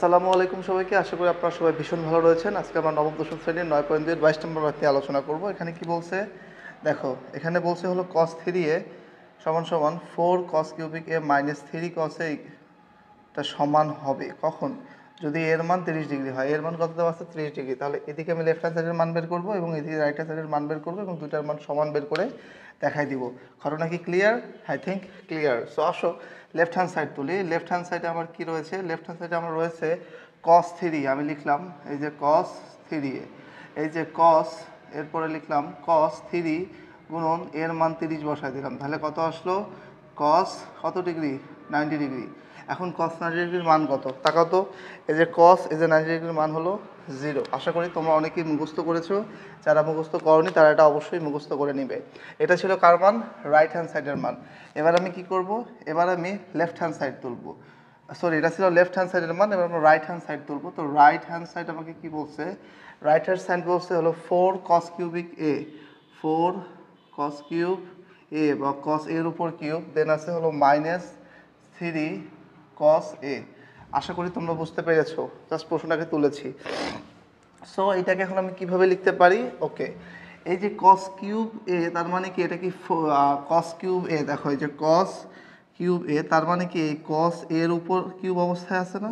আসসালামু আলাইকুম সবাইকে। আশা করি আপনারা সবাই ভীষণ ভালো রয়েছেন। আজকে আমরা নবম দশম শ্রেণীর 9.2 22 নম্বর ম্যাথ নিয়ে আলোচনা করব। এখানে কি বলছে দেখো, এখানে বলছে হলো cos 3a সমান সমান 4 cos cubic a minus 3 cos a টা সমান হবে কখন? যদি এর মান 30 ডিগ্রি হয়। এর মান কত দেওয়া আছে? 30 ডিগ্রি। তাহলে এদিকে আমি লেফট হ্যান্ড সাইডের মান বের করব এবং এদিকে রাইট হ্যান্ড সাইডের মান বের করব এবং দুটার মান সমান বের করে দেখাই দিব। ঘটনা কি clear? I think clear. So আসো লেফট হ্যান্ড সাইড তুলি। লেফট হ্যান্ড সাইডে আমার কি রয়েছে? লেফট হ্যান্ড সাইডে আমার রয়েছে cos 3। আমি লিখলাম এই যে cos 3, এই যে cos, এরপরে লিখলাম cos 3 গুণন এর মান 30 বসায় দিলাম। তাহলে কত আসলো? cos কত ডিগ্রি? 90 ডিগ্রি। এখন cos 90 ডিগ্রির মান কত? তাকাও তো, এই যে cos, এই যে 90 ডিগ্রির মান হলো 0। আশা করি তোমরা অনেকেই মুখস্থ করেছো। যারা মুখস্থ করনি তারা এটা অবশ্যই মুখস্থ করে নিবে। এটা ছিল কার মান? রাইট হ্যান্ড সাইডের মান। এবার আমি কি করব? এবার আমি লেফট হ্যান্ড সাইড তুলব। সরি, এটা ছিল লেফট হ্যান্ড সাইডের মান। এবার আমরা রাইট হ্যান্ড সাইড তুলব। তো রাইট হ্যান্ড সাইড আমাকে কি বলছে? রাইট হ্যান্ড সাইড বলছে হলো 4 cos cubic a, 4 cos cube a বা cos এর উপর কিউব, দেন আছে হলো মাইনাস 3 cos a। আশা করি তোমরা বুঝতে পেরেছো, জাস্ট প্রশ্নটাকে তুলেছি। সো এটাকে এখন আমি কিভাবে লিখতে পারি? ওকে, এই যে cos কিউব a তার মানে কি? এটা কি cos কিউব a? দেখো এই যে cos কিউব a তার মানে কি এই cos এর উপর কিউব অবস্থায় আছে না?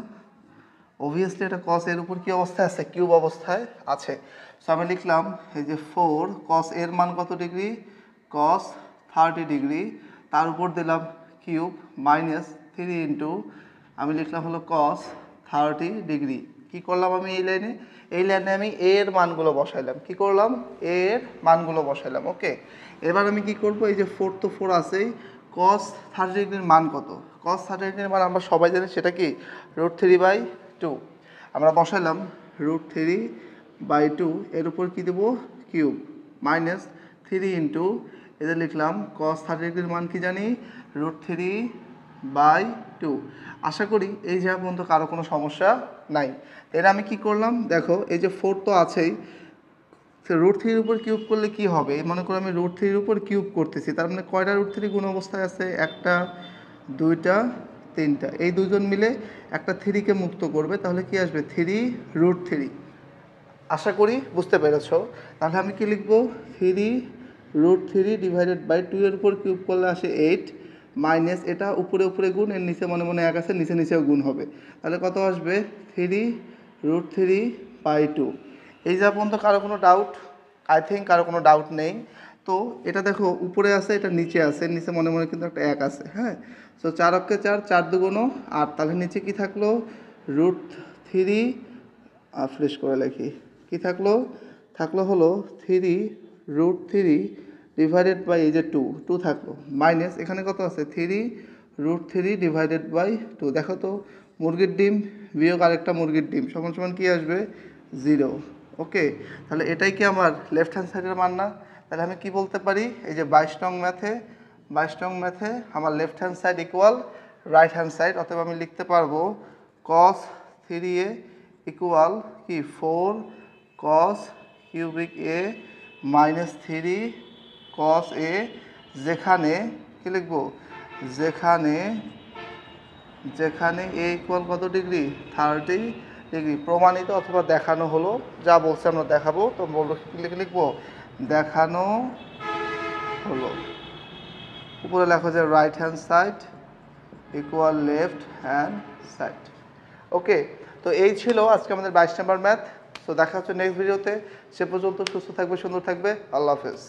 অবভিয়াসলি এটা cos এর উপর কি অবস্থায় আছে? কিউব অবস্থায় আছে। সো আমি লিখলাম এই যে 4 cos এর মান কত ডিগ্রি? cos 30 ডিগ্রি, তার উপর দিলাম কিউব মাইনাস 3 ইন্টু আমি লিখলাম হলো cos 30 ডিগ্রি। কি করলাম আমি এই লাইনে? এই লাইনে আমি এর মানগুলো বসাইলাম। কি করলাম? এর মানগুলো বসাইলাম। ওকে, এবার আমি কি করব? এই যে 4 তো 4 আছেই, cos 30 ডিগ্রির মান কত? cos 30 ডিগ্রির মান আমরা সবাই জানি, সেটা কি? √3/2। আমরা বসাইলাম √3/2, এর উপর কি দেবো? কিউব মাইনাস 3 ইন্টু এদের লিখলাম cos 30 ডিগ্রির মান কি জানি? √3/2। আশা করি এই যে পর্যন্ত কারো কোনো সমস্যা নাই। এর আমি কি করলাম? দেখো এই যে 4 তো আছেই, √3 উপর কিউব করলে কি হবে? মনে করো আমি √3 উপর কিউব করতেছি, তার মানে কয়টা √3 গুণ অবস্থায় আছে? একটা, দুইটা, তিনটা। এই দুজন মিলে একটা 3কে মুক্ত করবে, তাহলে কি আসবে? 3√3। আশা করি বুঝতে পেরেছো। তাহলে আমি কি লিখবো? 3√3 ডিভাইডেড বাই 2 এর উপর কিউব করলে আসে 8, মাইনাস এটা উপরে উপরে গুণ, এর নিচে মনে মনে 1 আছে, নিচে নিচেও গুণ হবে। তাহলে কত আসবে? 3√3/2। এই যা পর্যন্ত কারো কোনো ডাউট? আই থিঙ্ক কারো কোনো ডাউট নেই। তো এটা দেখো উপরে আছে, এটা নিচে আছে, নিচে মনে মনে কিন্তু একটা 1 আছে। হ্যাঁ, সো 4 অক্ষে 4, 4 দুগুণ 8। তাহলে নিচে কি থাকলো? √3, ফ্রেশ করে লিখি, কি থাকলো? থাকলো হলো 3√3 ডিভাইডেড বাই এই যে 2 থাকলো, মাইনাস এখানে কত আছে? 3√3 ডিভাইডেড বাই 2। দেখো তো, মুরগির ডিম বিয়োগ আরেকটা মুরগির ডিম সমান সমান কি আসবে? 0। ওকে, তাহলে এটাই কি আমার লেফট হ্যান্ড সাইডের মান না? তাহলে আমি কি বলতে পারি? এই যে 22 নং ম্যাথে আমার left hand side equal right hand side. অতএব আমি লিখতে পারবো cos 3a ইকুয়াল কি? 4 cos cubic a minus 3 cos a, যেখানে কি লিখবো? যেখানে a ইকুয়াল কত ডিগ্রি? 30 ডিগ্রি। প্রমাণিত অথবা দেখানো হলো, যা বলছে আমরা দেখাবো। তো বলবো লিখবো দেখানো হলো। উপরে লেখো যে right hand side equal left hand side. Okay, তো এই ছিল আজকে আমাদের 22 নম্বর ম্যাথ। তো দেখা হচ্ছে নেক্সট ভিডিওতে। সে পর্যন্ত সুস্থ থাকবে, সুন্দর থাকবে। আল্লাহ হাফেজ।